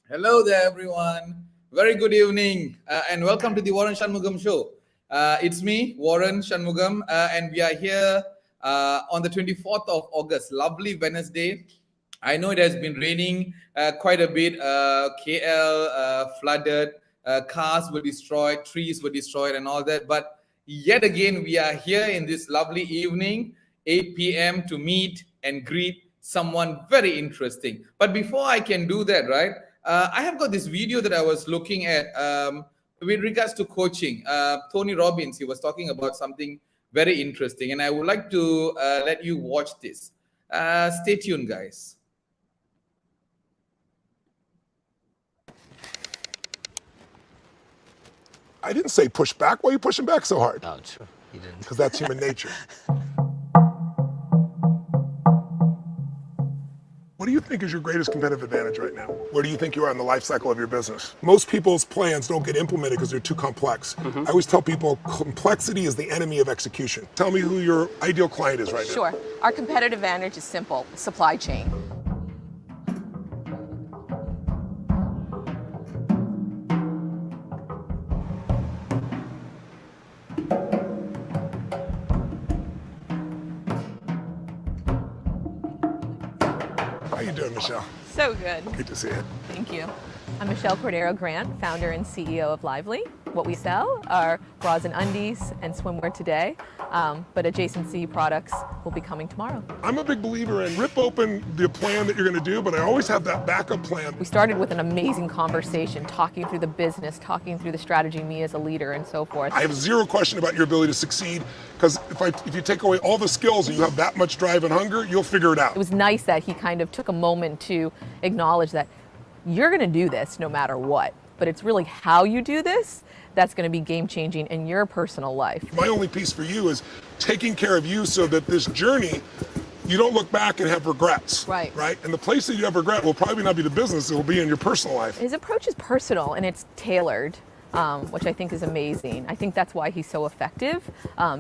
Hello there, everyone. Very good evening, and welcome to the Waran Shanmugam show. It's me, Waran Shanmugam, and we are here on the 24th of August. Lovely Wednesday. I know it has been raining quite a bit. KL flooded, cars were destroyed, trees were destroyed, and all that. But yet again, we are here in this lovely evening, 8 p.m., to meet and greet someone very interesting. But before I can do that, right, I have got this video that I was looking at with regards to coaching. Tony Robbins, he was talking about something very interesting, and I would like to let you watch this. Stay tuned, guys. I didn't say push back. Why are you pushing back so hard? Oh, true. He didn't. Because that's human nature. What do you think is your greatest competitive advantage right now? Where do you think you are in the life cycle of your business? Most people's plans don't get implemented because they're too complex. I always tell people complexity is the enemy of execution. Tell me who your ideal client is right now. Sure. Our competitive advantage is simple: supply chain. How you doing, Michelle? So good. Good to see you. Thank you. I'm Michelle Cordero Grant, founder and CEO of Lively. What we sell are bras and undies and swimwear today, but adjacency products will be coming tomorrow. I'm a big believer in rip open the plan that you're going to do, but I always have that backup plan. We started with an amazing conversation, talking through the business, talking through the strategy, me as a leader, and so forth. I have zero question about your ability to succeed, because if you take away all the skills and you have that much drive and hunger, you'll figure it out. It was nice that he kind of took a moment to acknowledge that you're going to do this no matter what, but it's really how you do this that's going to be game-changing in your personal life. My only piece for you is taking care of you so that this journey, you don't look back and have regrets. Right. And the place that you have regret will probably not be the business, it will be in your personal life. His approach is personal and it's tailored, which I think is amazing. I think that's why he's so effective,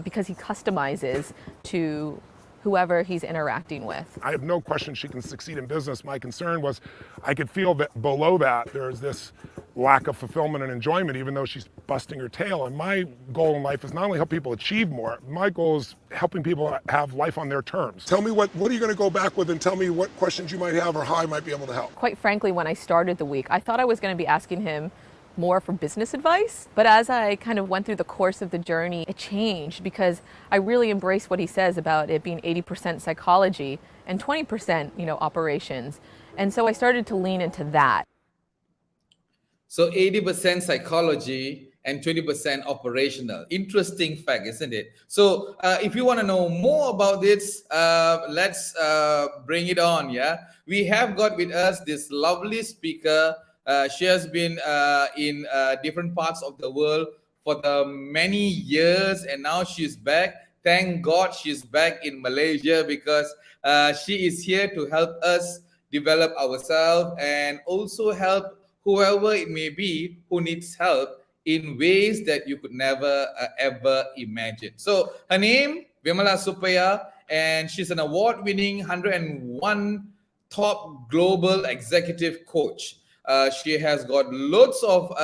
because he customizes to whoever he's interacting with. I have no question she can succeed in business. My concern was I could feel that below that there's this lack of fulfillment and enjoyment, even though she's busting her tail. And my goal in life is not only help people achieve more, my goal is helping people have life on their terms. Tell me what are you going to go back with, and tell me what questions you might have or how I might be able to help. Quite frankly, when I started the week, I thought I was going to be asking him more for business advice. But as I kind of went through the course of the journey, it changed because I really embraced what he says about it being 80% psychology and 20%, operations. And so I started to lean into that. So 80% psychology and 20% operational. Interesting fact, isn't it? So if you want to know more about this, let's bring it on. Yeah, we have got with us this lovely speaker. She has been in different parts of the world for the many years, and now she's back. Thank God she's back in Malaysia, because she is here to help us develop ourselves and also help whoever it may be who needs help in ways that you could never ever imagine. So her name, Vimala Supaya, and she's an award-winning 101 top global executive coach. She has got lots of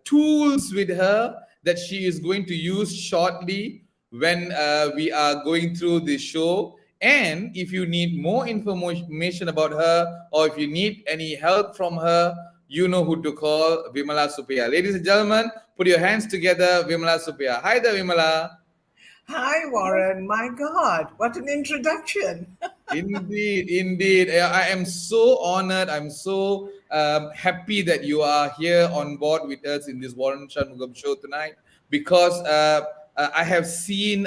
tools with her that she is going to use shortly when we are going through the show. And if you need more information about her, or if you need any help from her, you know who to call, Vimala Supaya. Ladies and gentlemen, put your hands together, Vimala Supaya. Hi there, Vimala. Hi, Warren. My God, what an introduction. Indeed. I am so honored. I'm so happy that you are here on board with us in this Waran Shanmugam show tonight, because I have seen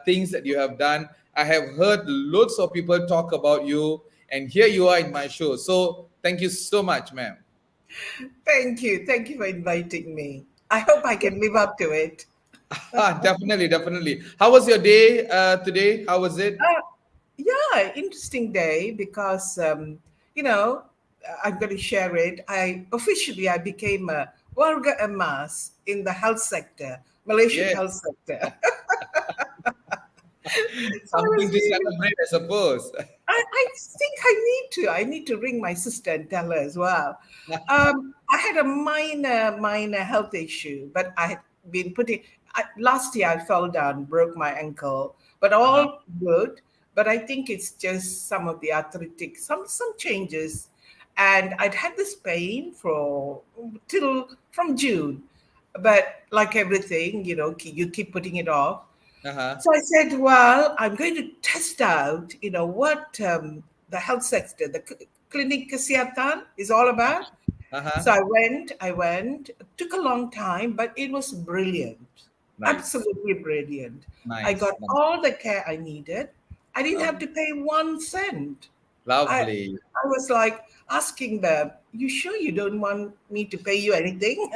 things that you have done. I have heard lots of people talk about you, and here you are in my show. So thank you so much, ma'am. Thank you. Thank you for inviting me. I hope I can live up to it. Definitely. How was your day today? How was it? Yeah, interesting day because, I'm going to share it. I became a warga emas in the health sector, Malaysian health sector. Something to celebrate, I suppose. I think I need to ring my sister and tell her as well. I had a minor health issue, but I had been last year I fell down, broke my ankle, but all good. But I think it's just some of the arthritic, some changes. And I'd had this pain from June. But like everything, you keep putting it off. So I said, well, I'm going to test out, what the health sector, the clinic kesihatan is all about. So I went. It took a long time, but it was brilliant. Nice. Absolutely brilliant. Nice. I got all the care I needed. I didn't have to pay 1 cent. Lovely. I was like asking them, you sure you don't want me to pay you anything?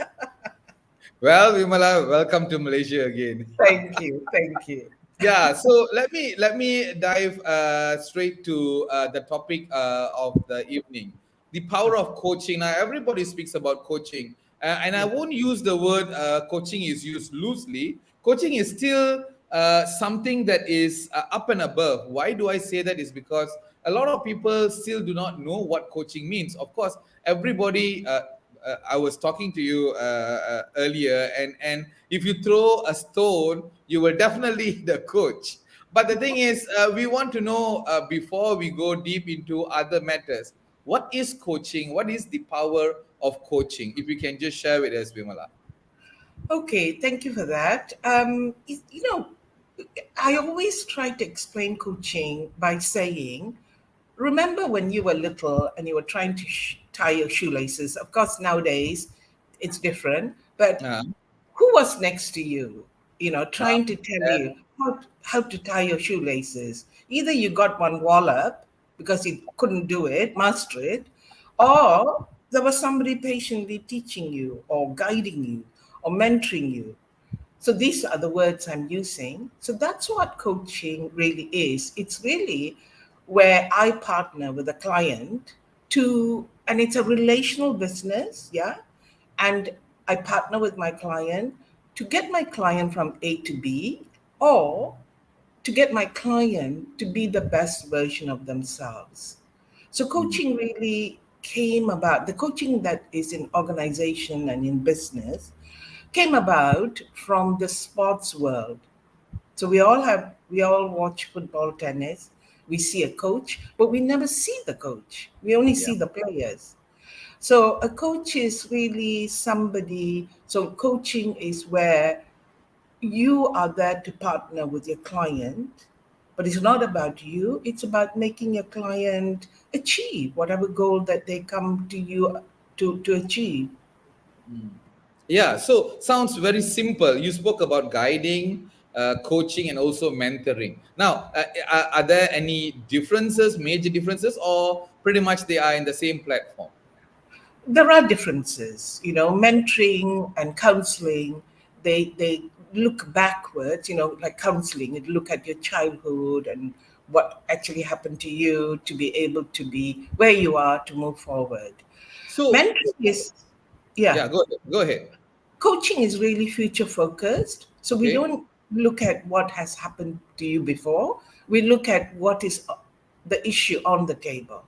Well, Vimala, welcome to Malaysia again. Thank you. Yeah, so let me dive straight to the topic of the evening, the power of coaching. Now, everybody speaks about coaching, and I won't use the word coaching is used loosely. Coaching is still something that is up and above. Why do I say that? Is because a lot of people still do not know what coaching means. Of course, everybody. I was talking to you earlier, and if you throw a stone, you were definitely the coach. But the thing is, we want to know before we go deep into other matters, What is coaching? What is the power of coaching? If you can just share with us, Vimala. Okay, thank you for that. I always try to explain coaching by saying, remember when you were little and you were trying to tie your shoelaces? Of course, nowadays it's different, but Uh, who was next to you, uh, trying to tell you how to tie your shoelaces? Either you got one wallop because you couldn't do it, master it, or there was somebody patiently teaching you or guiding you or mentoring you. So these are the words I'm using. So that's what coaching really is. It's really where I partner with a client and it's a relational business, yeah. And I partner with my client to get my client from A to B, or to get my client to be the best version of themselves. So coaching really came about, the coaching that is in organization and in business came about from the sports world. So we all watch football, tennis. We see a coach, but we never see the coach. We only yeah. see the players. So a coach is really somebody. So coaching is where you are there to partner with your client, but it's not about you. It's about making your client achieve whatever goal that they come to you to achieve. Yeah, so sounds very simple. You spoke about guiding, coaching, and also mentoring. Now, are there any differences, major differences, or pretty much they are in the same platform? There are differences, mentoring and counseling. They look backwards, like counseling, it look at your childhood and what actually happened to you to be able to be where you are to move forward. So, Mentoring is, yeah, yeah, go ahead. Go ahead. coaching is really future focused. So we Okay. don't look at what has happened to you before. We look at what is the issue on the table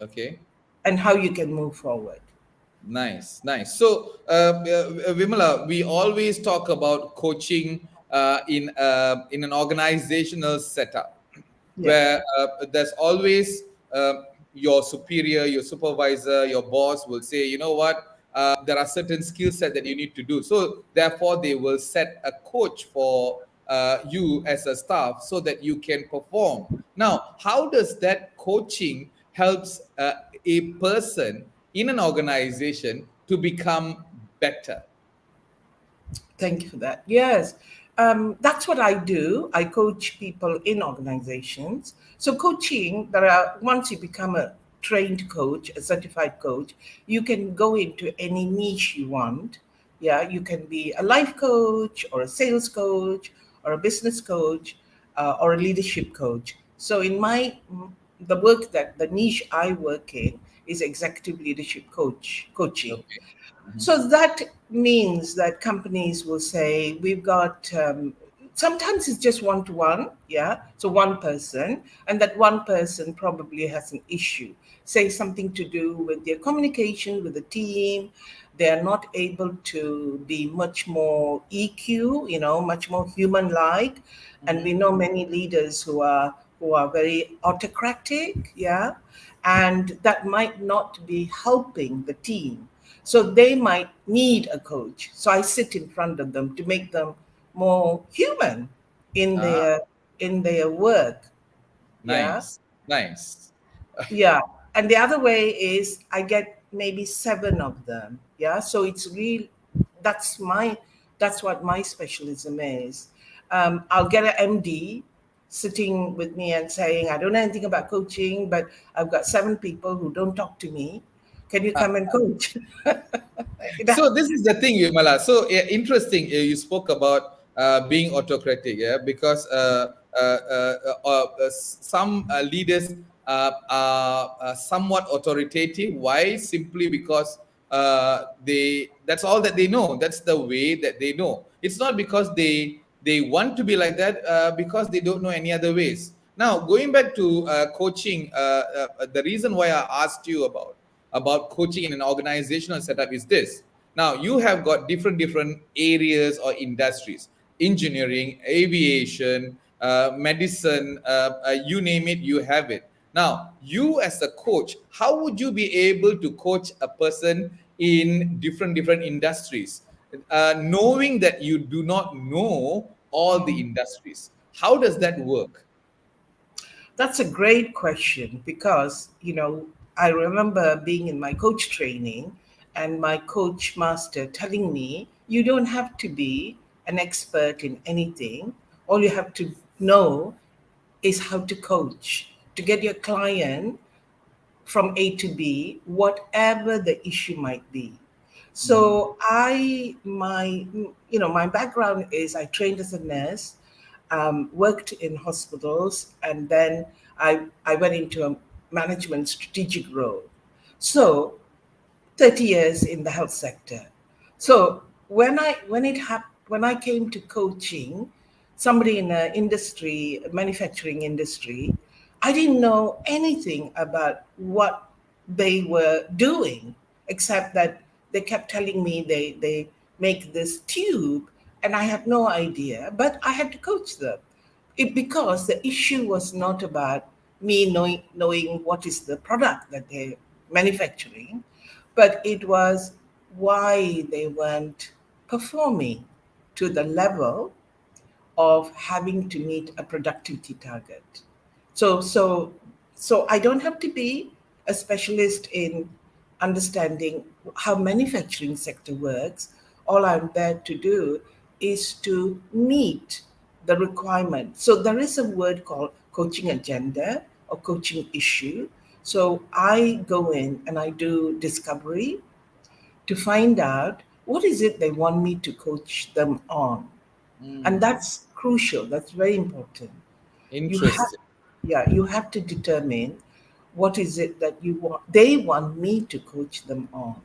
Okay. and how you can move forward. Nice, nice. So, Vimala, we always talk about coaching in an organizational setup, Yeah. where there's always your superior, your supervisor, your boss will say, you know what, there are certain skill set that you need to do. So, therefore, they will set a coach for you as a staff so that you can perform. Now, how does that coaching helps a person in an organization to become better? Thank you for that. Yes, that's what I do. I coach people in organizations. So coaching, once you become a trained coach, a certified coach, you can go into any niche you want. Yeah, you can be a life coach or a sales coach or a business coach or a leadership coach. So in the niche I work in is executive leadership coaching. Okay. So that means that companies will say, we've got, sometimes it's just one to one, yeah? So one person, and that one person probably has an issue, say something to do with their communication with the team. They are not able to be much more EQ, much more human like. And we know many leaders who are very autocratic, yeah? And that might not be helping the team. So they might need a coach. So I sit in front of them to make them more human in Ah, their work. Yeah. nice, nice. Yeah. And the other way is I get maybe 7 of them. Yeah. So it's real. That's my, that's what my specialism is. I'll get an MD sitting with me and saying, I don't know anything about coaching, but I've got 7 people who don't talk to me. Can you come and coach? So this is the thing, Vimala. So interesting. You spoke about being autocratic, yeah, because some leaders are somewhat authoritative. Why? Simply because they that's all that they know. That's the way that they know. It's not because they want to be like that. Because they don't know any other ways. Now, going back to coaching, the reason why I asked you about coaching in an organizational setup is this. Now you have got different areas or industries: engineering, aviation, medicine, you name it, you have it. Now, you as a coach, how would you be able to coach a person in different industries, knowing that you do not know all the industries? How does that work? That's a great question because, I remember being in my coach training and my coach master telling me, you don't have to be an expert in anything. All you have to know is how to coach to get your client from A to B, whatever the issue might be. So my background is I trained as a nurse, worked in hospitals, and then I went into a management strategic role. So 30 years in the health sector. So when I came to coaching somebody in a industry, manufacturing industry, I didn't know anything about what they were doing, except that they kept telling me they make this tube, and I had no idea, but I had to coach them. Because the issue was not about me knowing what is the product that they're manufacturing, but it was why they weren't performing to the level of having to meet a productivity target. So, so, so I don't have to be a specialist in understanding how manufacturing sector works. All I'm there to do is to meet the requirement. So there is a word called coaching agenda or coaching issue. So I go in and I do discovery to find out what is it they want me to coach them on. And that's crucial. That's very important. You have, Interesting. yeah, you have to determine what is it that they want me to coach them on.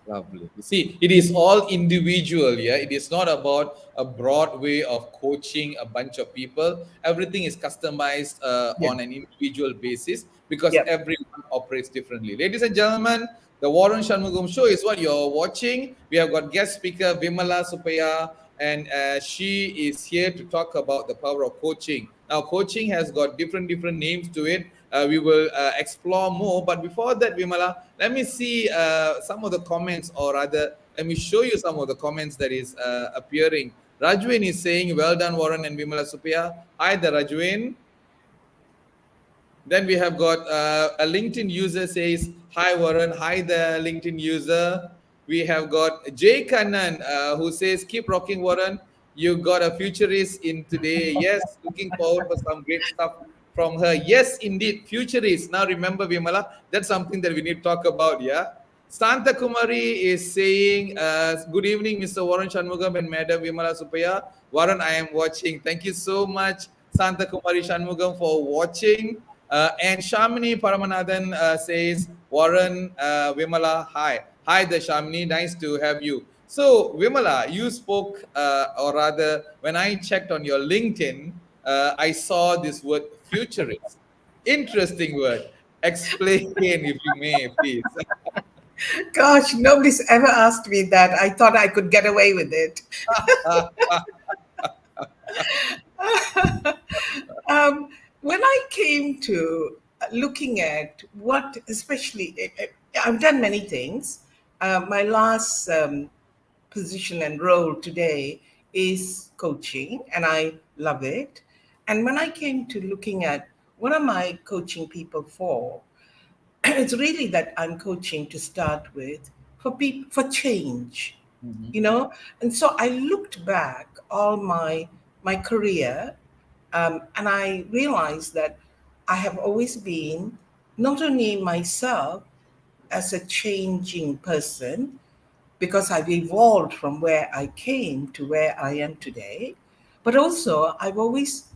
Lovely. You see, it is all individual, yeah. It is not about a broad way of coaching a bunch of people. Everything is customized Yeah. on an individual basis because Yeah. everyone operates differently. Ladies and gentlemen, the Waran Shanmugam show is what you're watching. We have got guest speaker Vimala Supaya, and she is here to talk about the power of coaching. Now, coaching has got different names to it. We will explore more. But before that, Vimala, let me see some of the comments, or rather, let me show you some of the comments that is appearing. Rajwin is saying, well done, Warren and Vimala Supia. Hi there, Rajwin. Then we have got a LinkedIn user says, hi, Warren. Hi there, LinkedIn user. We have got Jay Kannan who says, keep rocking, Warren. You got a futurist in today. Yes, looking forward for some great stuff from her. Yes, indeed, futurist. Now remember, Vimala, that's something that we need to talk about, yeah? Santa Kumari is saying, good evening, Mr. Waran Shanmugam and Madam Vimala Supaya. Warren, I am watching. Thank you so much, Santa Kumari Shanmugam, for watching. And Shamini Paramanathan says, Warren, Vimala, hi. Hi there, Shamini. Nice to have you. So, Vimala, you spoke, or rather, when I checked on your LinkedIn, I saw this word futurist. Interesting word. Explain, if you may, please. Gosh, nobody's ever asked me that. I thought I could get away with it. When I came to looking at what, especially, I've done many things. My last position and role today is coaching, and I love it. And when I came to looking at what am I coaching people for, it's really that I'm coaching to start with for people for change, And so I looked back all my career, and I realized that I have always been not only myself as a changing person, because I've evolved from where I came to where I am today, but also I've always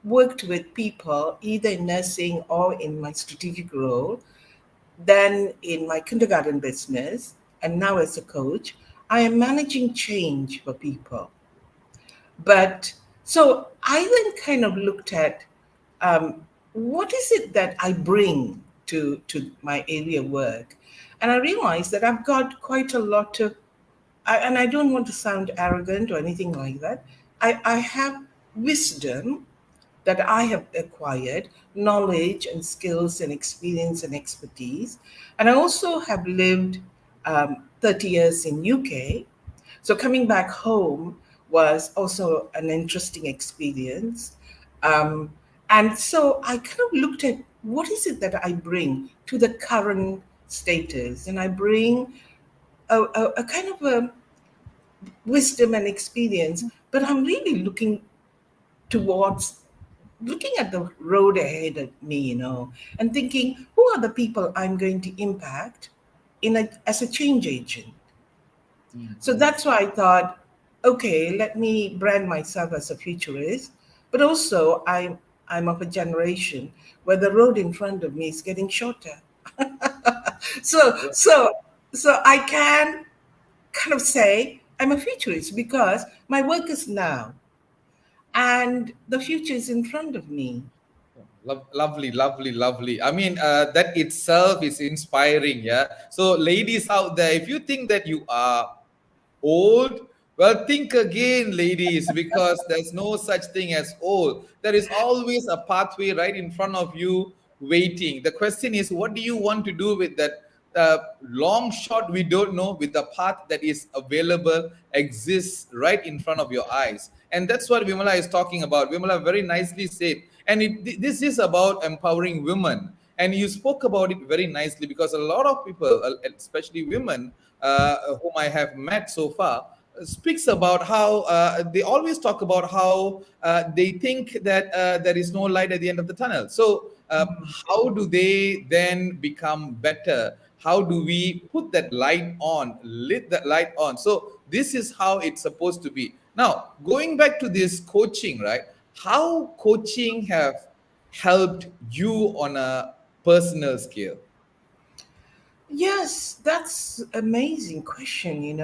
worked with people either in nursing or in my strategic role. Then in my kindergarten business, and now as a coach, I am managing change for people. But so I then kind of looked at what is it that I bring to my area work, and I realized that I've got quite a lot of, and I don't want to sound arrogant or anything like that. I have wisdom that I have acquired, knowledge and skills and experience and expertise. And I also have lived 30 years in UK. So coming back home was also an interesting experience. Um, and so I kind of looked at what is it that I bring to the current status. And I bring a kind of a wisdom and experience, but I'm really towards looking at the road ahead of me, and thinking, who are the people I'm going to impact as a change agent? So that's why I thought, okay, let me brand myself as a futurist, but also I'm of a generation where the road in front of me is getting shorter. so so so I can kind of say I'm a futurist because my work is now and the future is in front of me. Lovely, lovely, lovely. I mean, that itself is inspiring. Yeah. So, ladies out there, if you think that you are old, well, think again, ladies, because there's no such thing as old. There is always a pathway right in front of you waiting. The question is, what do you want to do with that? Long shot, we don't know, with the path that is available, exists right in front of your eyes. And that's what Vimala is talking about. Vimala very nicely said. And this is about empowering women. And you spoke about it very nicely because a lot of people, especially women, whom I have met so far, speaks about how they always talk about how they think that there is no light at the end of the tunnel. So how do they then become better? How do we put that light on, lit that light on? So this is how it's supposed to be. Now, going back to this coaching, right? How coaching have helped you on a personal scale? Yes, that's amazing question,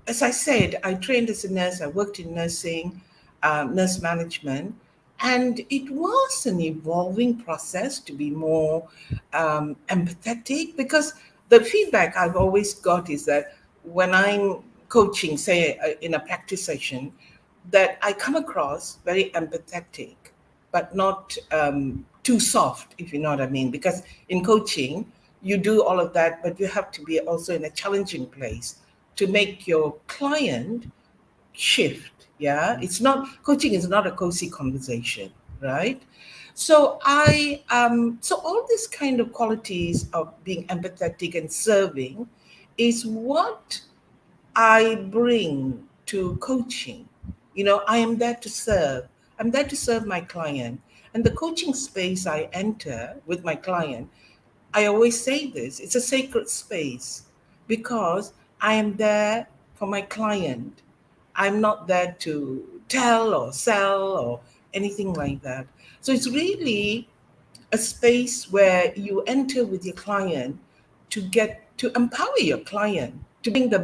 as I said, I trained as a nurse, I worked in nursing, nurse management, and it was an evolving process to be more empathetic because the feedback I've always got is that when I'm coaching, say in a practice session, that I come across very empathetic, but not too soft, if you know what I mean. Because in coaching, you do all of that, but you have to be also in a challenging place to make your client shift. Yeah, it's not coaching is not a cozy conversation, right? So all these kind of qualities of being empathetic and serving is what I bring to coaching. I am there to serve. I'm there to serve my client. And the coaching space I enter with my client, I always say this, it's a sacred space because I am there for my client. I'm not there to tell or sell or anything like that. So it's really a space where you enter with your client to empower your client, to bring the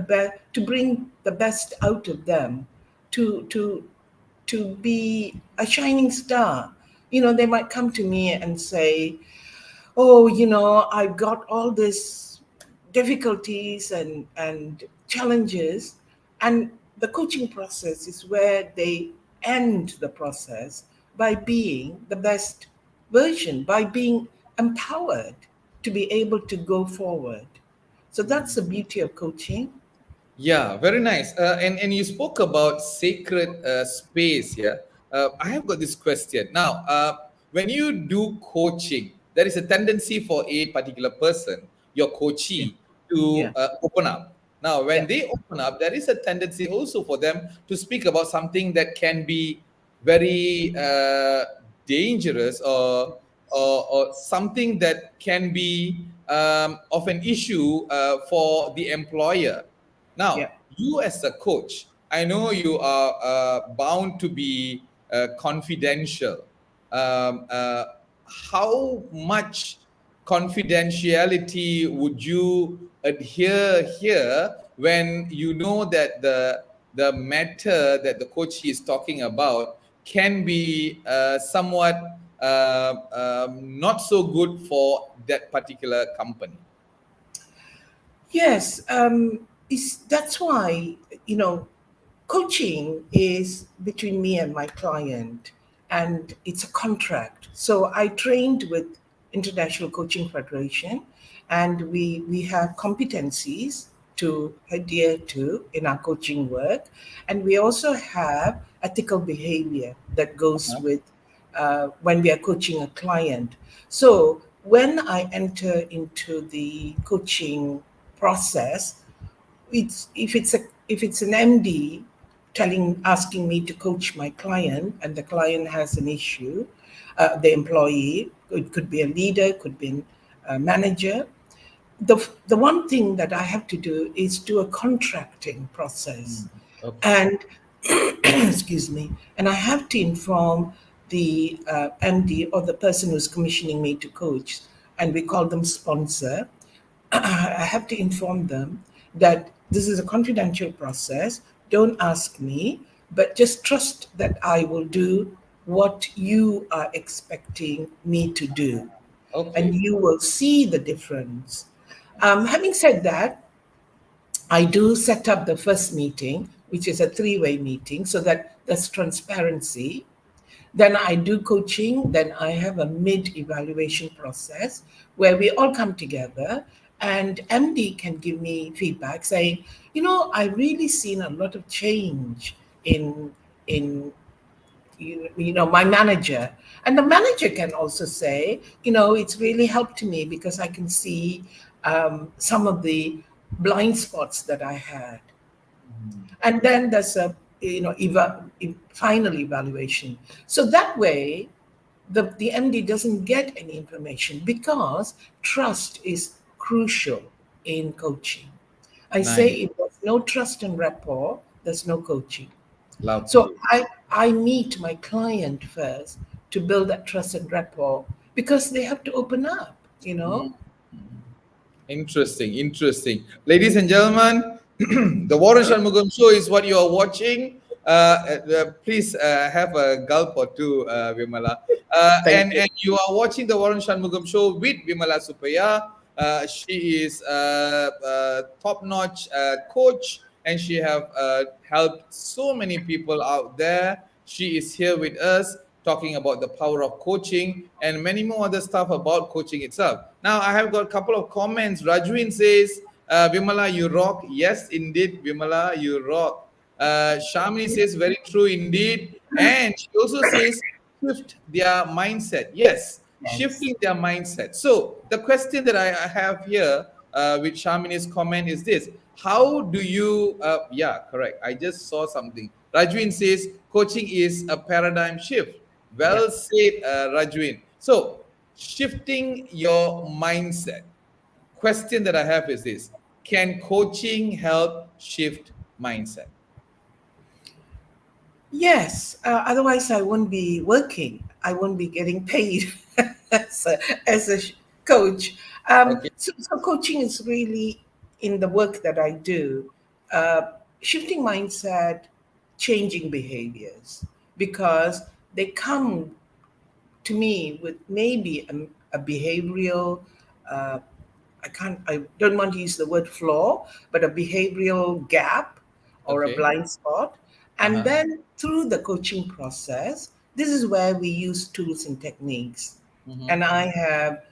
best out of them, to to to be a shining star. They might come to me and say, oh, I've got all these difficulties and challenges. And the coaching process is where they end the process by being the best version, by being empowered to be able to go forward. So that's the beauty of coaching. Yeah, very nice. And you spoke about sacred space here. I have got this question. Now, when you do coaching, there is a tendency for a particular person, your Yeah. coachee, to Yeah. open up. Now, when Yeah. they open up, there is a tendency also for them to speak about something that can be very dangerous, or something that can be of an issue for the employer. Yeah. Now, you as a coach, I know you are bound to be confidential. Um, uh, how much confidentiality would you adhere here when you know that the matter that the coach is talking about can be somewhat not so good for that particular company? Yes, that's why, coaching is between me and my client. and it's a contract. So I trained with International Coaching Federation, and we have competencies to adhere to in our coaching work, and we also have ethical behavior that goes with when we are coaching a client. So when I enter into the coaching process, if it's an MD asking me to coach my client, and the client has an issue, the employee, it could be a leader, could be a manager. The one thing that I have to do is do a contracting process, Okay. and excuse me, and I have to inform the MD or the person who's commissioning me to coach, and we call them sponsor. I have to inform them that this is a confidential process. Don't ask me, but just trust that I will do what you are expecting me to do, and Okay. you will see the difference. Having said that, I do set up the first meeting, which is a three-way meeting, so that there's transparency. Then I do coaching. Then I have a mid evaluation process where we all come together, and MD can give me feedback saying, I really seen a lot of change in my manager. And the manager can also say, it's really helped me because I can see some of the blind spots that I had. And then there's a final evaluation. So that way, the MD doesn't get any information, because trust is crucial in coaching. I say Nice. if there's no trust and rapport, there's no coaching. So Lovely. I meet my client first to build that trust and rapport, because they have to open up. Interesting, interesting. Ladies and gentlemen, the Waran Shanmugam show is what you are watching. Please have a gulp or two, Vimala. Thank And you. and you are watching the Waran Shanmugam show with Vimala Supaya. She is a top-notch coach, and she have helped so many people out there. She is here with us talking about the power of coaching and many more other stuff about coaching itself. Now, I have got a couple of comments. Rajwin says, Vimala, you rock. Yes, indeed, Vimala, you rock. Shamini says, very true indeed. And she also says, shift their mindset. Yes, Yes. shifting their mindset. So, the question that I have here with Shamini's comment is this: how do you, yeah, correct. I just saw something. Rajwin says, coaching is a paradigm shift. Yeah. Well said, Rajwin. So, shifting your mindset. Question that I have is this: can coaching help shift mindset? Yes, otherwise I won't be working. I won't be getting paid as a coach. Okay. So coaching is really in the work that I do, uh, shifting mindset, changing behaviors, because they come to me with maybe a behavioral, uh, I don't want to use the word flaw, but a behavioral gap or a Okay. blind spot. And Uh-huh. then through the coaching process, this is where we use tools and techniques. Mhm. And I have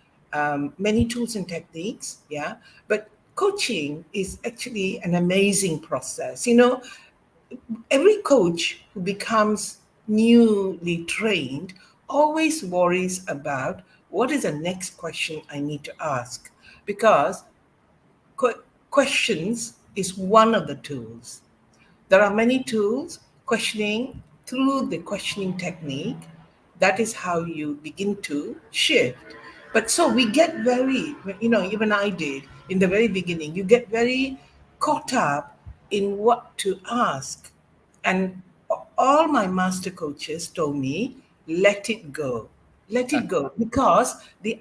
many tools and techniques, yeah. But coaching is actually an amazing process. Every coach who becomes newly trained always worries about what is the next question I need to ask, because questions is one of the tools. There are many tools. Questioning, through the questioning technique, that is how you begin to shift. But so we get very, even I did in the very beginning, you get very caught up in what to ask. And all my master coaches told me, let it go. Let it go, because the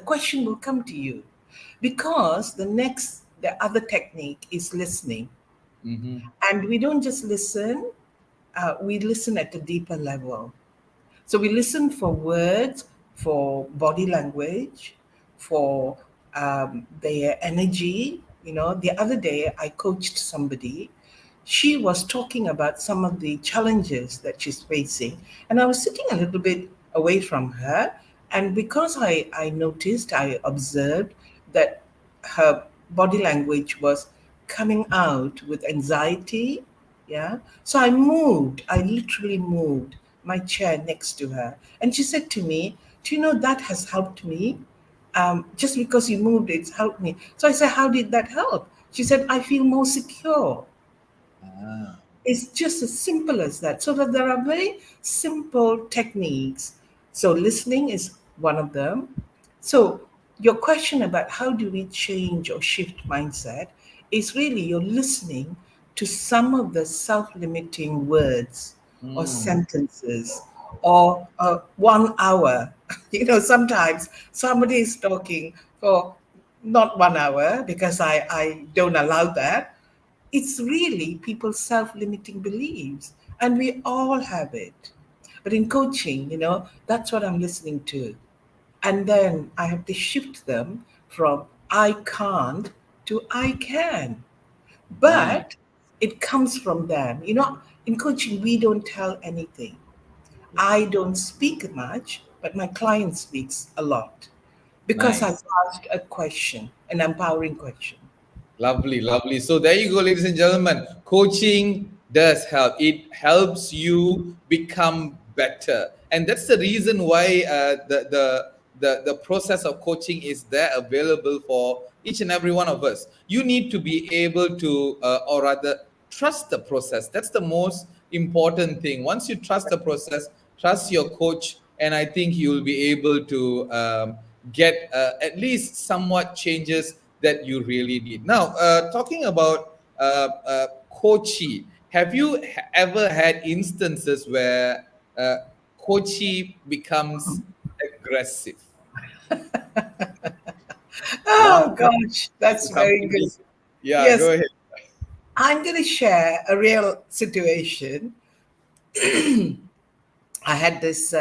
question will come to you. Because the other technique is listening. Mhm. And we don't just listen, we listen at a deeper level. So we listen for words, for body language, for their energy. The other day I coached somebody. she was talking about some of the challenges that she's facing. And I was sitting a little bit away from her. And because I noticed, I observed that her body language was coming out with anxiety. Yeah. So I literally moved my chair next to her. And she said to me, "Do you know that has helped me? Just because you moved, it's helped me." So I said, "How did that help?" She said, "I feel more secure." Ah, It's just as simple as that. So that there are very simple techniques. So listening is one of them. So your question about how do we change or shift mindset is really you're listening to some of the self-limiting words or sentences or 1 hour. Sometimes somebody is talking for not 1 hour because I don't allow that. It's really people's self-limiting beliefs, and we all have it. But in coaching, that's what I'm listening to. And then I have to shift them from I can't to I can. nice. But it comes from them. In coaching, we don't tell anything. I don't speak much, but my client speaks a lot because Nice. I've asked a question, an empowering question. Lovely, lovely. So there you go, ladies and gentlemen. Coaching does help. It helps you become better, and that's the reason why the process of coaching is there available for each and every one of us. You need to be able to, or rather, trust the process. That's the most important thing. Once you trust the process, trust your coach, and I think you will be able to get at least somewhat changes that you really need. Now, talking about coachee, have you ever had instances where coachee becomes aggressive? Oh Laughing gosh, that's is very something. good. Yeah, Yes, go ahead. I'm going to share a real situation. I had this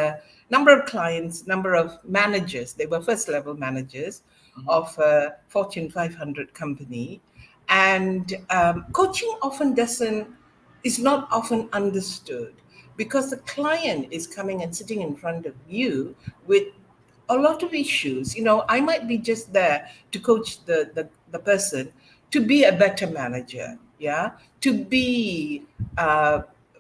number of clients, number of managers. They were first level managers Mhm. of a Fortune 500 company. And coaching often is not often understood because the client is coming and sitting in front of you with a lot of issues. I might be just there to coach the person to be a better manager, yeah, to be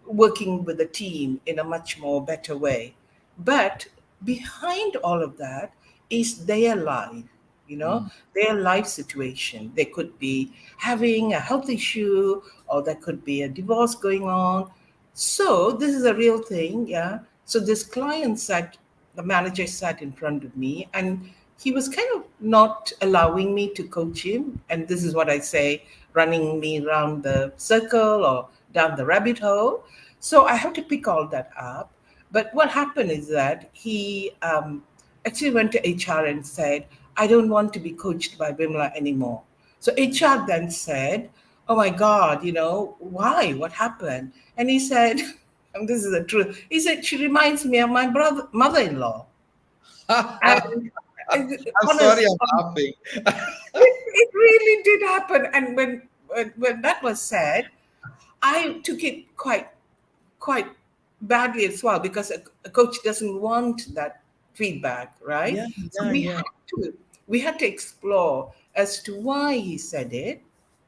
working with the team in a much more better way. But behind all of that is their life, Mm. their life situation. They could be having a health issue, or there could be a divorce going on. So this is a real thing, yeah. So this client the manager sat in front of me, and he was kind of not allowing me to coach him. And this is what I say, running me around the circle or down the rabbit hole. So I have to pick all that up. But what happened is that he actually went to HR and said, "I don't want to be coached by Bimla anymore." So HR then said, "Oh my God, why? What happened?" And he said, and this is the truth, he said, "She reminds me of my mother-in-law." And I'm sorry, honest, I'm laughing. it really did happen. And when that was said, I took it quite badly as well because a coach doesn't want that feedback, right? Yeah, So yeah, yeah. we had to explore as to why he said it,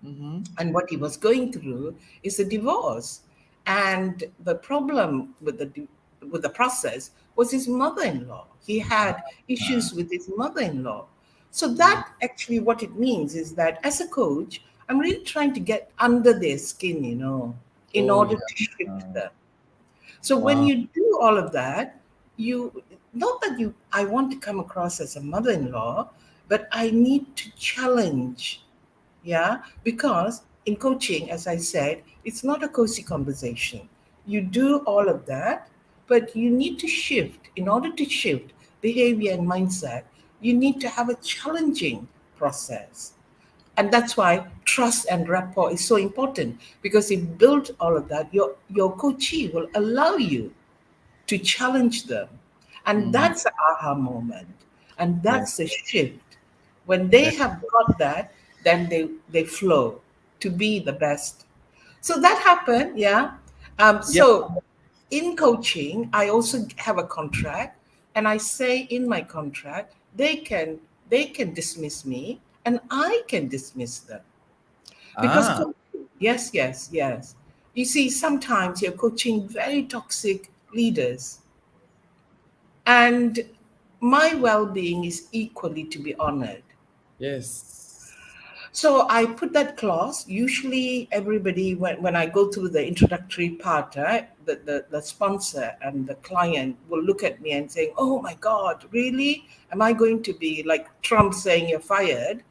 Mm-hmm. and what he was going through is a divorce. And the problem with the process was his mother-in-law. He had issues with his mother-in-law. So that actually what it means is that as a coach, I'm really trying to get under their skin, in Oh, order yeah. to shift them. So when Wow. you do all of that, you not that you I want to come across as a mother-in-law, but I need to challenge, yeah, because in coaching, as I said, it's not a cozy conversation. You do all of that, but you need to shift. In order to shift behavior and mindset, you need to have a challenging process. And that's why trust and rapport is so important, because if you build all of that, your coachee will allow you to challenge them. And Mm, that's the aha moment. And yeah. that's the shift. When they That's have got that, then they flow to be the best. So that happened, yeah. Yeah. So in coaching, I also have a contract, and I say in my contract they can dismiss me, and I can dismiss them because Ah, yes, yes, yes. You see, sometimes you're coaching very toxic leaders, and my well-being is equally to be honored. yes. So I put that clause. Usually, everybody, when I go through the introductory part, right, the sponsor and the client will look at me and saying, "Oh my God, really? Am I going to be like Trump saying you're fired?"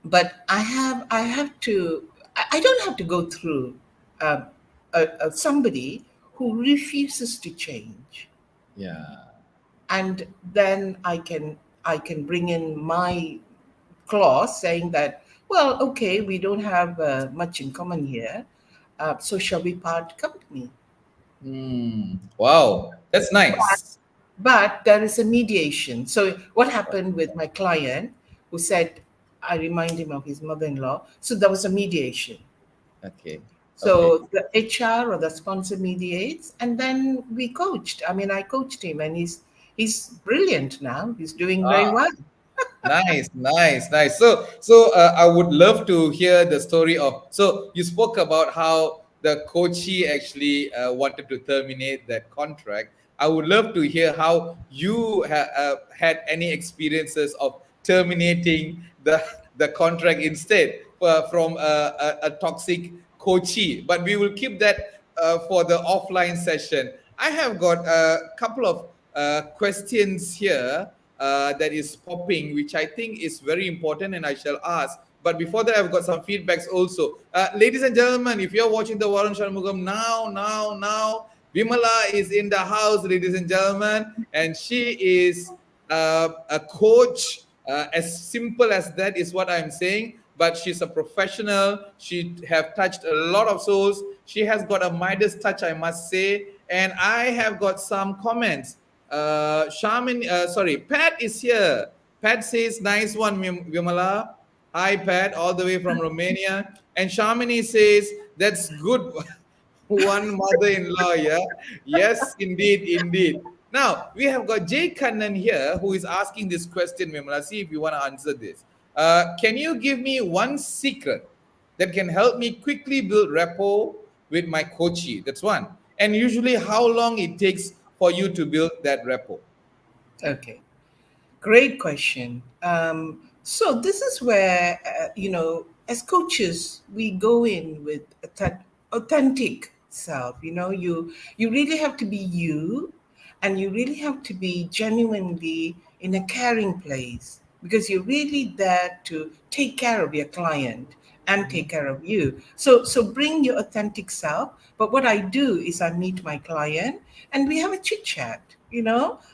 But I have to. I don't have to go through um, somebody who refuses to change, Yeah. and then I can bring in my clause saying that, well, okay, we don't have much in common here, so shall we part company? Wow, that's nice. But there is a mediation. So what happened with my client who said I remind him of his mother-in-law? So there was a mediation. Okay. Okay. So the HR or the sponsor mediates, and then we coached. I mean, I coached him, and he's brilliant now. He's doing very Ah, well. nice, nice, nice. So, I would love to hear the story of. So, you spoke about how the coachee actually wanted to terminate that contract. I would love to hear how you had any experiences of terminating the contract instead from a toxic coachee. But we will keep that for the offline session. I have got a couple of questions here that is popping, which I think is very important, and I shall ask. But before that, I've got some feedbacks also. Ladies and gentlemen, if you're watching the Waran Shanmugam now, Vimala is in the house, ladies and gentlemen, and she is a coach. As simple as that is what I'm saying. But she's a professional. She have touched a lot of souls. She has got a Midas touch, I must say. And I have got some comments. Pat is here. Pat says, nice one, Vimala. Hi, Pat, all the way from Romania. And Shamini says, that's good. One mother-in-law, yeah. Yes, indeed, indeed. Now, we have got Jay Kannan here who is asking this question, Vimala. See if you want to answer this. Can you give me one secret that can help me quickly build rapport with my coachee? That's one. And usually, how long it takes for you to build that rapport? Okay. Great question. So this is where as coaches, we go in with authentic self. You really have to be you, and you really have to be genuinely in a caring place because you're really there to take care of your client and take care of you. So bring your authentic self. But what I do is I meet my client and we have a chit chat.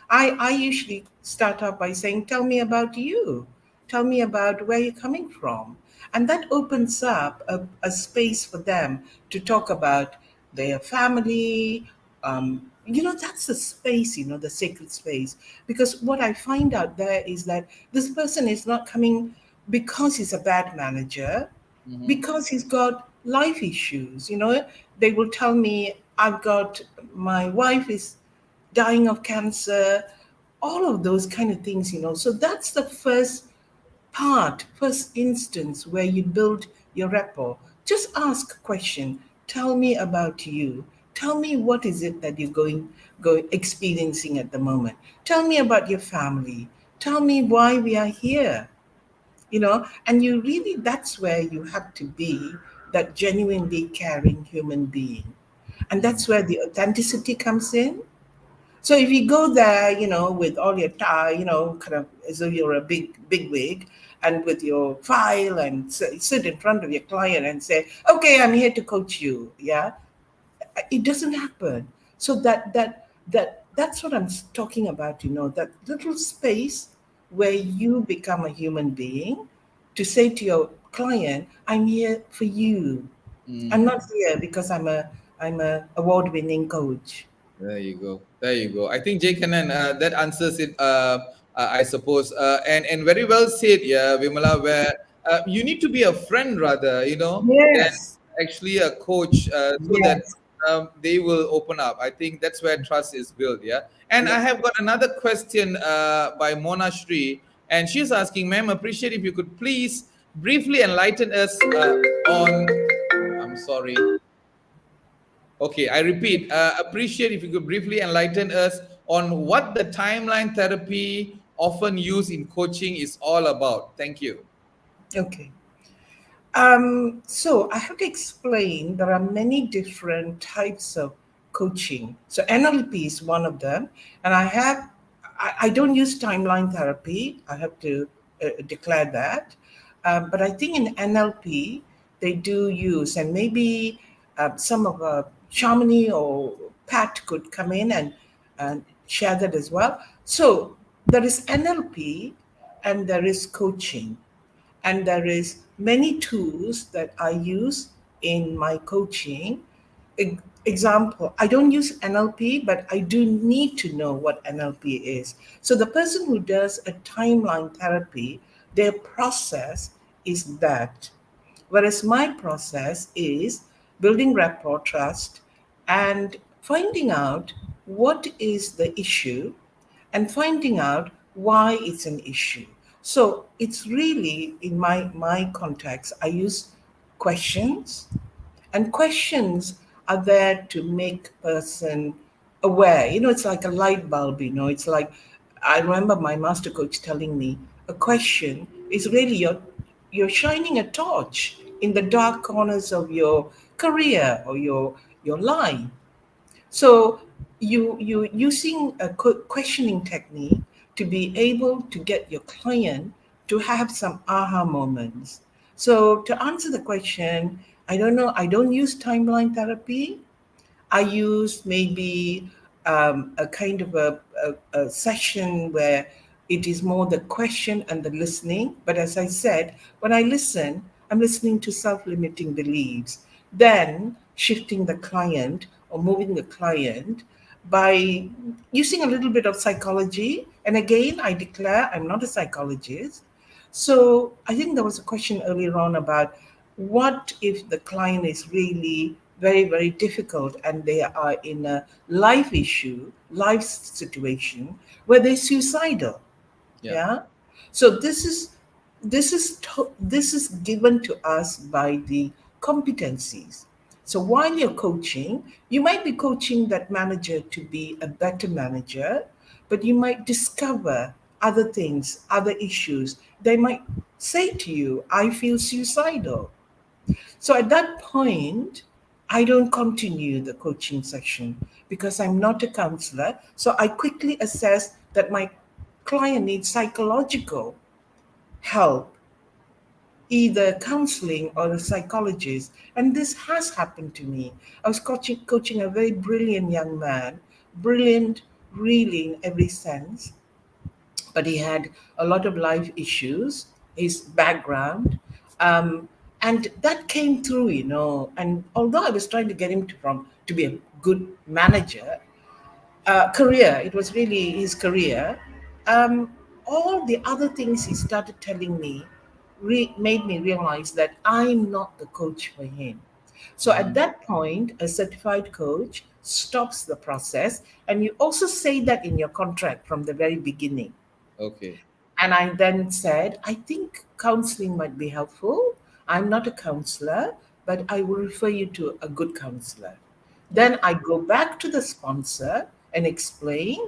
I usually start off by saying, tell me about you. Tell me about where you're coming from. And that opens up a space for them to talk about their family. That's the space, the sacred space. Because what I find out there is that this person is not coming because he's a bad manager, Mhm. because he's got life issues. They will tell me, my wife is dying of cancer, all of those kind of things. So that's the first instance where you build your rapport. Just ask a question. Tell me about you. Tell me what is it that you're going experiencing at the moment. Tell me about your family. Tell me why we are here. And you really, that's where you have to be that genuinely caring human being. And that's where the authenticity comes in. So if you go there, with all your tie, kind of as though you're a big wig, and with your file and sit in front of your client and say, "Okay, I'm here to coach you," yeah, it doesn't happen. So that's what I'm talking about. That little space where you become a human being to say to your client, "I'm here for you. I'm Mm. not here because I'm a award-winning coach." There you go. There you go. I think Jake Cannon, that answers it. I suppose, and very well said, yeah, Vimala. Where you need to be a friend rather, than Yes. actually a coach so that Yes. they will open up. I think that's where trust is built. Yeah. And I Yeah. have got another question by Mona Shri, and she's asking, ma'am, appreciate if you could please briefly enlighten us on. I'm sorry. Okay, I repeat, appreciate if you could briefly enlighten us on what the timeline therapy often used in coaching is all about. Thank you. Okay. So I have to explain there are many different types of coaching. So NLP is one of them, and I don't use timeline therapy. I have to declare that, but I think in NLP they do use, and maybe some of Shamini or Pat could come in and share that as well. So there is NLP and there is coaching, and there is many tools that I use in my coaching. Example, I don't use NLP, but I do need to know what NLP is. So the person who does a timeline therapy, their process is that, whereas my process is building rapport, trust, and finding out what is the issue and finding out why it's an issue. So it's really in my context, I use questions, and questions are there to make person aware. It's like a light bulb. It's like, I remember my master coach telling me a question is really you're shining a torch in the dark corners of your career or your life. So you using a questioning technique to be able to get your client to have some aha moments. So to answer the question, I don't know. I don't use timeline therapy. I use maybe a kind of a session where it is more the question and the listening. But as I said, when I listen, I'm listening to self limiting beliefs, then shifting the client or moving the client by using a little bit of psychology. And again, I declare I'm not a psychologist. So I think there was a question earlier on about what if the client is really very, very difficult and they are in a life situation where they're suicidal. Yeah. Yeah. So this is given to us by the competencies. So while you're coaching, you might be coaching that manager to be a better manager, but you might discover other things, other issues. They might say to you, I feel suicidal. So at that point, I don't continue the coaching session because I'm not a counselor. So I quickly assess that my client needs psychological help, either counseling or a psychologist. And this has happened to me. I was coaching a very brilliant young man, brilliant really in every sense, but he had a lot of life issues, his background. Um, and that came through, And although I was trying to get him to be a good manager, career, it was really his career. Um, all the other things he started telling me made me realize that I'm not the coach for him. So at Mhm. that point, a certified coach stops the process. And you also say that in your contract from the very beginning. Okay. And I then said, I think counseling might be helpful. I'm not a counselor, but I will refer you to a good counselor. Then Okay. I go back to the sponsor and explain.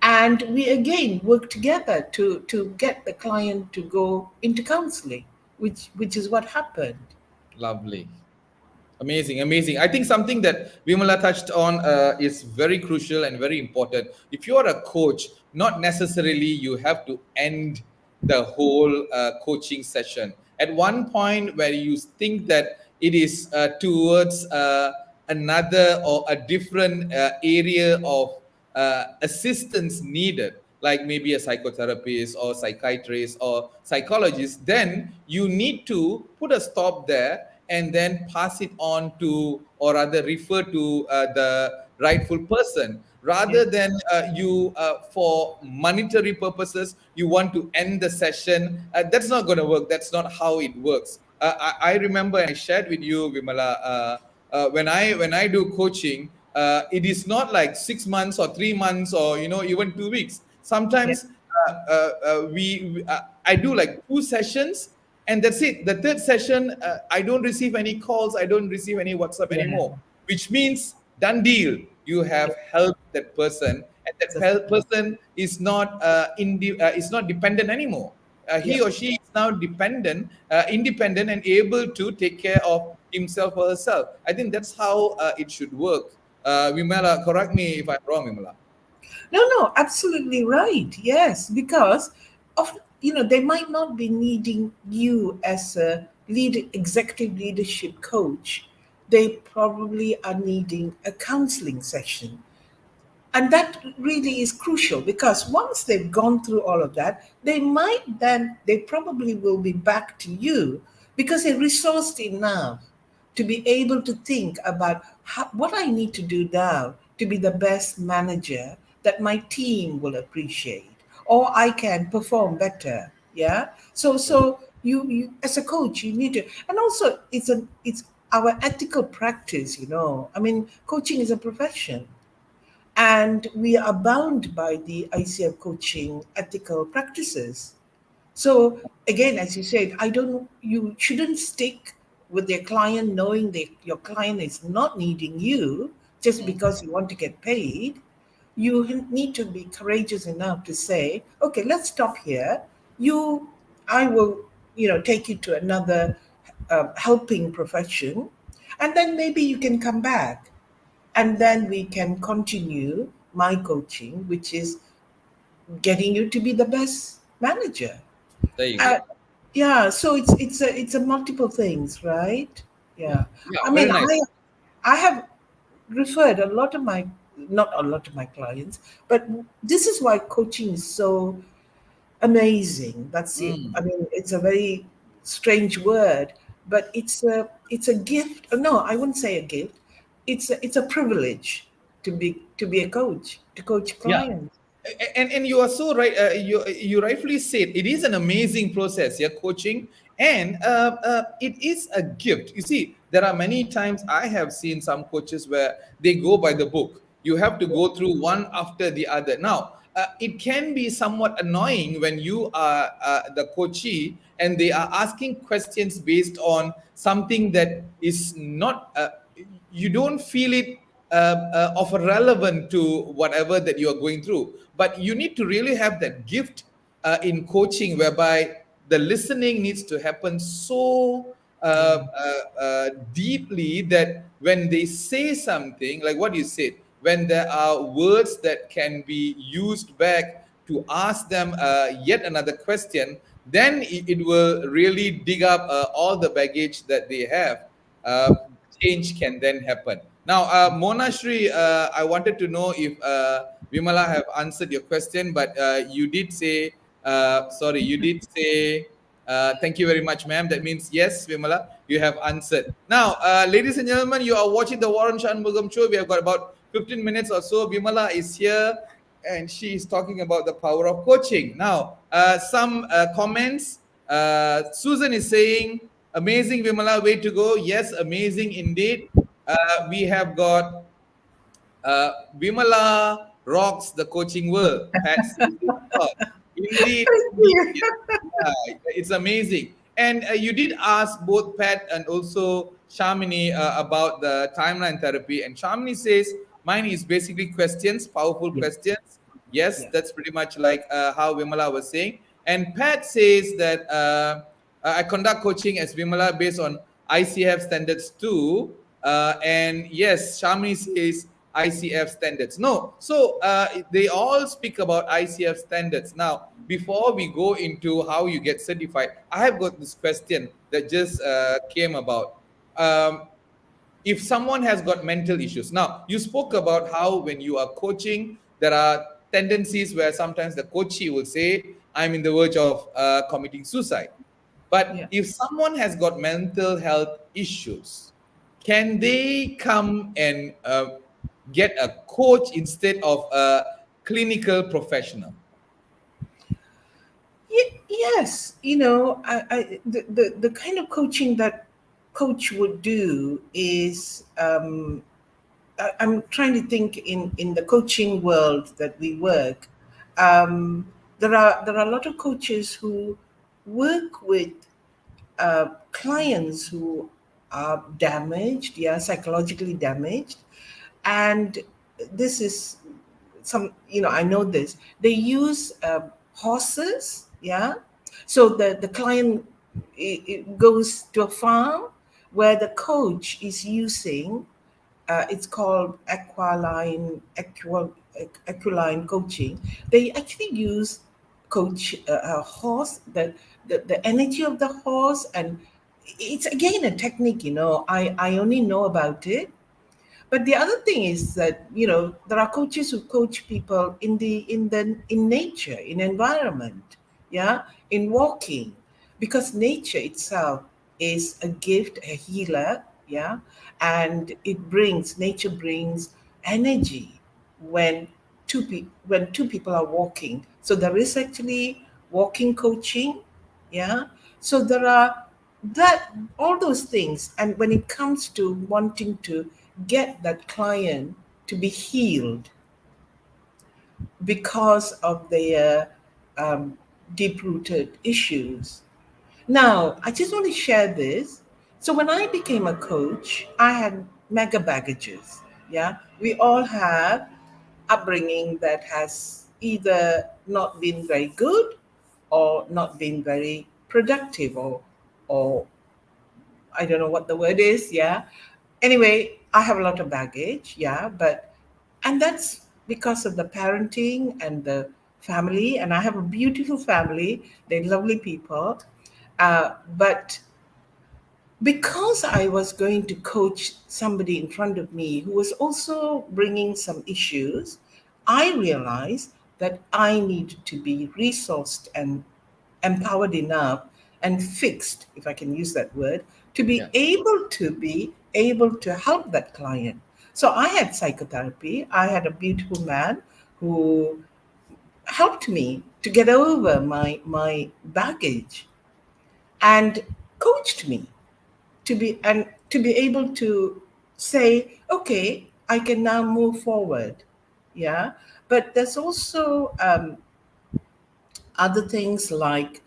And we again work together to get the client to go into counseling, which is what happened. Lovely. Amazing, amazing. I think something that Vimala touched on is very crucial and very important. If you are a coach, not necessarily you have to end the whole coaching session. At one point where you think that it is towards another or a different area of assistance needed, like maybe a psychotherapist or psychiatrist or psychologist, then you need to put a stop there and then pass it on to, or rather refer to the rightful person, Yeah. rather than you for monetary purposes you want to end the session. That's not going to work. That's not how it works. I remember I shared with you, Vimala, when I do coaching, it is not like 6 months or 3 months or even 2 weeks. Yeah. Sometimes I do like 2 sessions, and that's it. The third session, I don't receive any calls, I don't receive any WhatsApp Yeah. anymore, which means done deal. You Yeah. have helped that person, and that That's person is not dependent anymore. He yeah. or she is now independent, and able to take care of himself or herself. I think that's how it should work. Vimala, correct me if I'm wrong, Vimala. No, no, absolutely right. Yes, because of they might not be needing you as a executive leadership coach. They probably are needing a counseling session. And that really is crucial because once they've gone through all of that, they probably will be back to you because they're resourced enough to be able to think about what I need to do now to be the best manager that my team will appreciate or I can perform better. Yeah. So you as a coach, you need to, and also it's our ethical practice, I mean, coaching is a profession and we are bound by the ICF coaching ethical practices. So again, as you said, you shouldn't stick with your client knowing that your client is not needing you just because you want to get paid. You need to be courageous enough to say, okay, let's stop here. I will, take you to another helping profession, and then maybe you can come back and then we can continue my coaching, which is getting you to be the best manager. There you uh, go. yeah, so it's a multiple things, right? Yeah. Yeah, I very mean, nice. I have referred a lot of my not a lot of my clients, but this is why coaching is so amazing. That's it. Mm. I mean, it's a very strange word, but it's a gift. No, I wouldn't say a gift. It's a privilege to be a coach, to coach Yeah. clients. And you are so right. You rightfully said it is an amazing process. Yeah, coaching, and it is a gift. You see, there are many times I have seen some coaches where they go by the book. You have to go through one after the other. Now, it can be somewhat annoying when you are the coachee and they are asking questions based on something that is not. You don't feel it of a relevant to whatever that you are going through. But you need to really have that gift in coaching, whereby the listening needs to happen so deeply that when they say something, like what you said, when there are words that can be used back to ask them yet another question, then it will really dig up all the baggage that they have. Uh, Change can then happen. Now, Mona Shri, I wanted to know if Vimala have answered your question, but you did say, sorry, you did say, thank you very much, ma'am. That means yes, Vimala, you have answered. Now, ladies and gentlemen, you are watching the Waran Shanmugam show. We have got about 15 minutes or so. Vimala is here and she is talking about the power of coaching. Now, some comments. Susan is saying, amazing, Vimala, way to go. Yes, amazing indeed. We have got Vimala rocks the coaching world. Pat says, "Oh, indeed, Thank indeed, you. yeah, it's amazing." And you did ask both Pat and also Shamini about the timeline therapy. And Shamini says, mine is basically questions, powerful Yeah, questions. Yes, yeah, that's pretty much like how Vimala was saying. And Pat says that I conduct coaching as Vimala based on ICF standards too. And yes, Shamini says ICF standards. No, so they all speak about ICF standards. Now, before we go into how you get certified, I have got this question that just came about. Um, if someone has got mental issues, now you spoke about how when you are coaching, there are tendencies where sometimes the coachee will say, I'm in the verge of committing suicide. But yeah. if someone has got mental health issues, can they come and get a coach instead of a clinical professional? Yes, the kind of coaching that coach would do is, I'm trying to think in the coaching world that we work. There are a lot of coaches who work with clients who are damaged, yeah, psychologically damaged, and this is I know this. They use horses, yeah. So the client it goes to a farm where the coach is using it's called equiline coaching. They actually use coach a horse, the energy of the horse, and it's again a technique. I only know about it, but the other thing is that there are coaches who coach people in nature, in environment, yeah, in walking, because nature itself is a gift, a healer, yeah, and nature brings energy when two people are walking. So there is actually walking coaching, yeah. So there are that all those things, and when it comes to wanting to get that client to be healed because of their deep rooted issues. Now, I just want to share this. So, when I became a coach, I had mega baggages. Yeah, we all have upbringing that has either not been very good or not been very productive, or I don't know what the word is. Yeah. Anyway, I have a lot of baggage. Yeah. And that's because of the parenting and the family. And I have a beautiful family. They're lovely people. But because I was going to coach somebody in front of me who was also bringing some issues, I realized that I needed to be resourced and empowered enough and fixed, if I can use that word, to Yeah. be able to help that client. So I had psychotherapy. I had a beautiful man who helped me to get over my baggage and coached me to be able to say, okay, I can now move forward. Yeah. But there's also other things like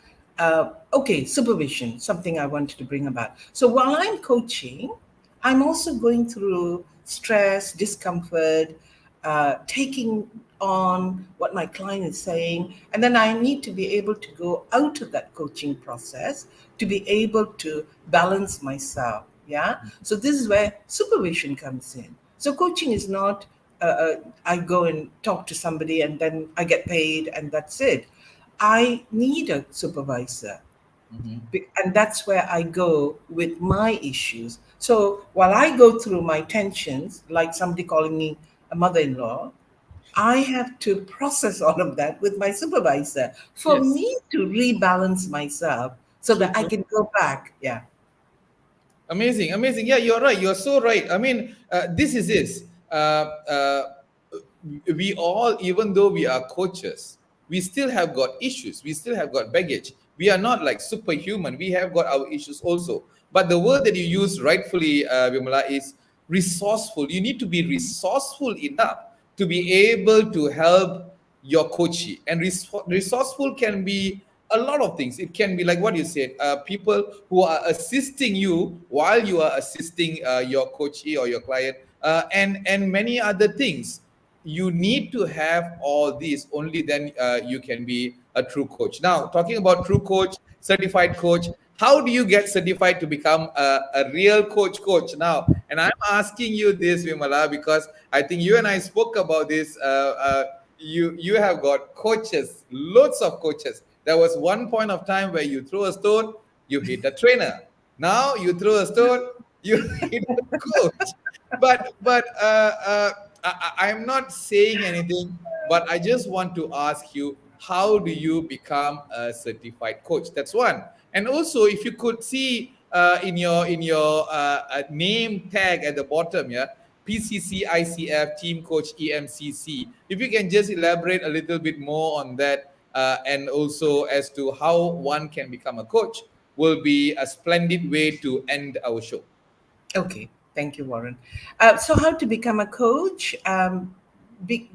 okay, supervision, something I wanted to bring about. So while I'm coaching, I'm also going through stress, discomfort, taking on what my client is saying, and then I need to be able to go out of that coaching process to be able to balance myself. Yeah. So this is where supervision comes in. So coaching is not I go and talk to somebody and then I get paid and that's it. I need a supervisor. Mhm. And that's where I go with my issues. So while I go through my tensions, like somebody calling me a mother in law, I have to process all of that with my supervisor for Yes. me to rebalance myself so True, that I true. can go back. Yeah. Amazing, amazing. Yeah, you're right. You're so right. I mean, this is this. We all, even though we are coaches, we still have got issues. We still have got baggage. We are not like superhuman. We have got our issues also. But the word that you use rightfully, Vimala, is resourceful. You need to be resourceful enough to be able to help your coachee. And resourceful can be a lot of things. It can be like what you said, people who are assisting you while you are assisting your coachee or your client, and many other things. You need to have all these, only then you can be a true coach. Now, talking about true coach, certified coach, how do you get certified to become a real coach now? And I'm asking you this, Vimala, because I think you and I spoke about this. You have got coaches, lots of coaches. There was one point of time where you throw a stone, you hit a trainer. Now you throw a stone, you hit a coach. But I'm not saying anything, but I just want to ask you, how do you become a certified coach? That's one. And also, if you could see in your name tag at the bottom, yeah, PCC ICF Team Coach EMCC. If you can just elaborate a little bit more on that, and also as to how one can become a coach will be a splendid way to end our show. Okay, thank you, Warren. So, how to become a coach?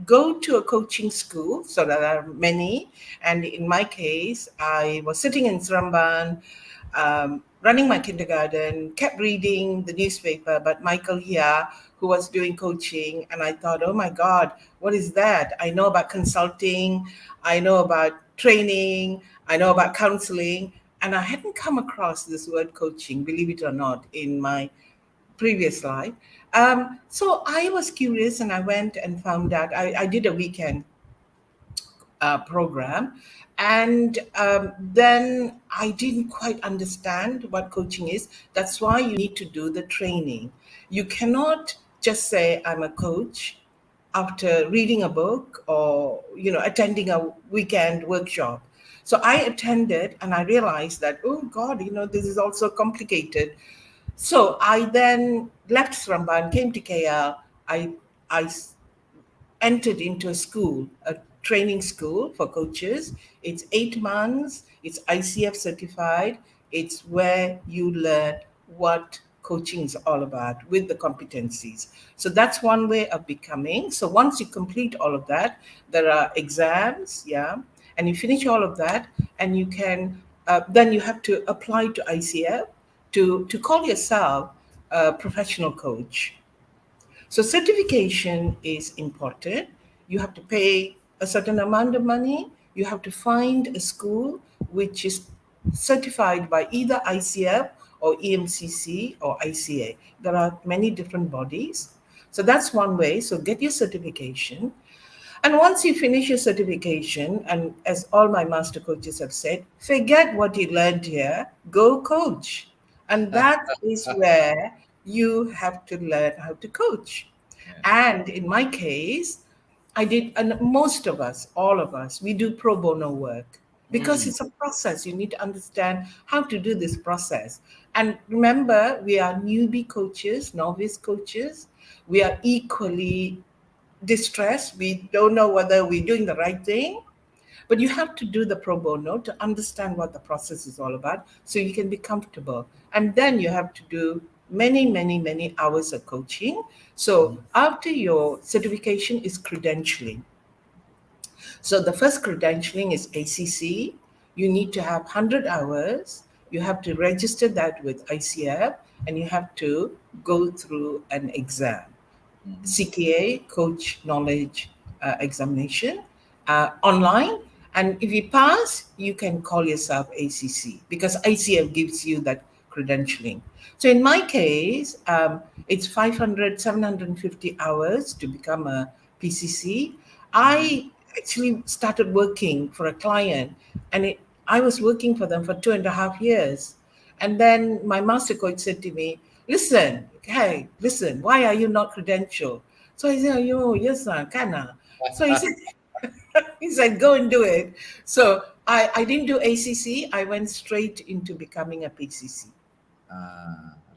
Go to a coaching school. So there are many, and in my case, I was sitting in Sramban, running my kindergarten, kept reading the newspaper, but Michael here, who was doing coaching, and I thought, oh my God, what is that? I know about consulting, I know about training, I know about counseling, and I hadn't come across this word coaching, believe it or not, in my previous life. So I was curious and I went and found out. I did a weekend program. And then I didn't quite understand what coaching is. That's why you need to do the training. You cannot just say, I'm a coach after reading a book or attending a weekend workshop. So I attended and I realized that, oh God, this is also complicated. So I then left Sramban, came to KL. I entered into a school, a training school for coaches. It's 8 months, it's ICF certified. It's where you learn what coaching is all about with the competencies. So that's one way of becoming. So once you complete all of that, there are exams, yeah, and you finish all of that, and you can then you have to apply to ICF to call yourself a professional coach. So certification is important. You have to pay a certain amount of money. You have to find a school which is certified by either ICF or EMCC or ICA. There are many different bodies. So that's one way. So get your certification. And once you finish your certification, and as all my master coaches have said, forget what you learned here, go coach. And that is where you have to learn how to coach. And in my case, I did, and most of us, all of us, we do pro bono work because it's a process. You need to understand how to do this process. And remember, we are newbie coaches, novice coaches. We are equally distressed. We don't know whether we're doing the right thing, but you have to do the pro bono to understand what the process is all about so you can be comfortable. And then you have to do many, many, many hours of coaching. So after your certification is credentialing. So the first credentialing is ACC. You need to have 100 hours. You have to register that with ICF and you have to go through an exam. CTA, Coach Knowledge Examination, online. And if you pass, you can call yourself ACC because ICF gives you that credentialing. So in my case, it's 500, 750 hours to become a PCC. I actually started working for a client and I was working for them for 2.5 years. And then my master coach said to me, listen, hey, listen, why are you not credentialed? So I said, yo, yes, sir, kana. So he said, go and do it. So I didn't do ACC. I went straight into becoming a PCC.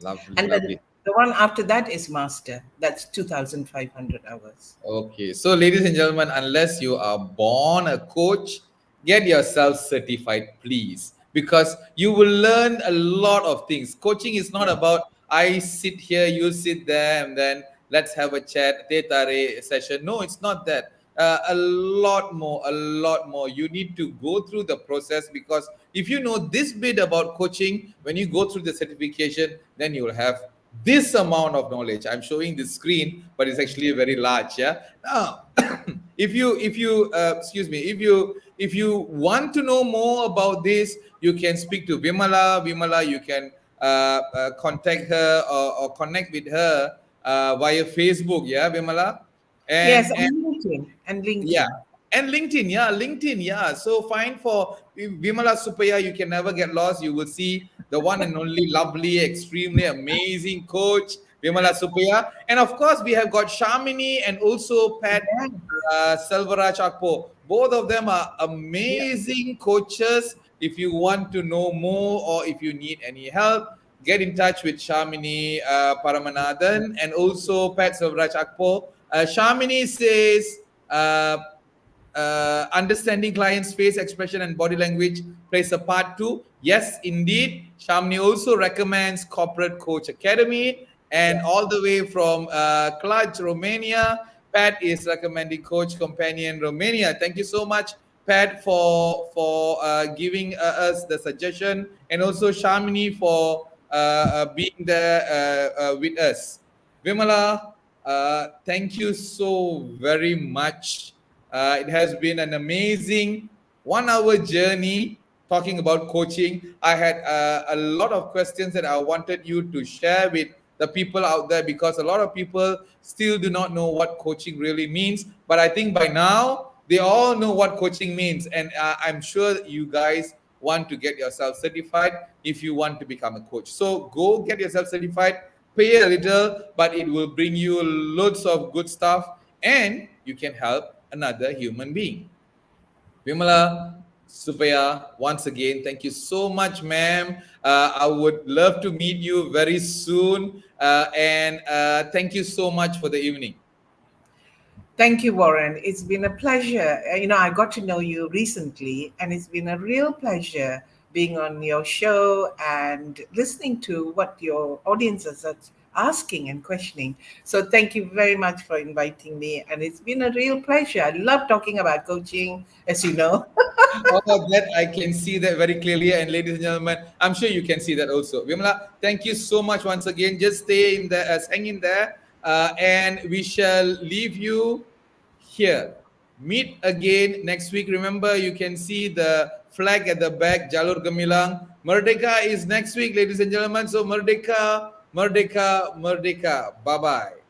Lovely, And then lovely. the one after that is master. That's 2,500 hours. Okay, so ladies and gentlemen, unless you are born a coach, get yourself certified, please, because you will learn a lot of things. Coaching is not about I sit here, you sit there, and then let's have a chat, teh tarik session. No, it's not that. A lot more, a lot more. You need to go through the process because if you know this bit about coaching, when you go through the certification, then you will have this amount of knowledge. I'm showing the screen, but it's actually very large. Yeah. Now, if you excuse me, if you want to know more about this, you can speak to Vimala. You can contact her or connect with her via Facebook. Yeah, Vimala. Yes, And and LinkedIn. And yeah. LinkedIn. And LinkedIn, yeah, LinkedIn, yeah. So fine for Vimala Supaya, you can never get lost. You will see the one and only lovely, extremely amazing coach, Vimala Supaya. And of course, we have got Shamini and also Pat Yeah. Selvaraj Akpo. Both of them are Yeah. amazing coaches. If you want to know more or if you need any help, get in touch with Shamini Paramanathan and also Pat Selvaraj Akpo. Shamini says, understanding clients' face expression and body language plays a part too. Yes, indeed. Shamni also recommends Corporate Coach Academy, and all the way from Cluj, Romania, Pat is recommending Coach Companion Romania. Thank you so much, Pat, for giving us the suggestion, and also Shamini for being there with us. Vimala, thank you so very much. It has been an amazing 1 hour journey talking about coaching. I had a lot of questions that I wanted you to share with the people out there, because a lot of people still do not know what coaching really means. But I think by now they all know what coaching means, and I'm sure you guys want to get yourself certified if you want to become a coach. So go get yourself certified, pay a little, but it will bring you loads of good stuff, and you can help another human being. Vimala, Supaya, once again, thank you so much, ma'am. I would love to meet you very soon. And thank you so much for the evening. Thank you, Warren. It's been a pleasure. I got to know you recently, and it's been a real pleasure being on your show and listening to what your audiences are asking and questioning. So thank you very much for inviting me, and it's been a real pleasure. I love talking about coaching, as you know. Oh, that I can see that very clearly. And ladies and gentlemen, I'm sure you can see that also. Vimala, thank you so much once again. Just stay in there, hang in there, and we shall leave you here. Meet again next week. Remember, you can see the flag at the back, Jalur Gemilang. Merdeka is next week, ladies and gentlemen. So Merdeka, Merdeka, Merdeka. Bye-bye.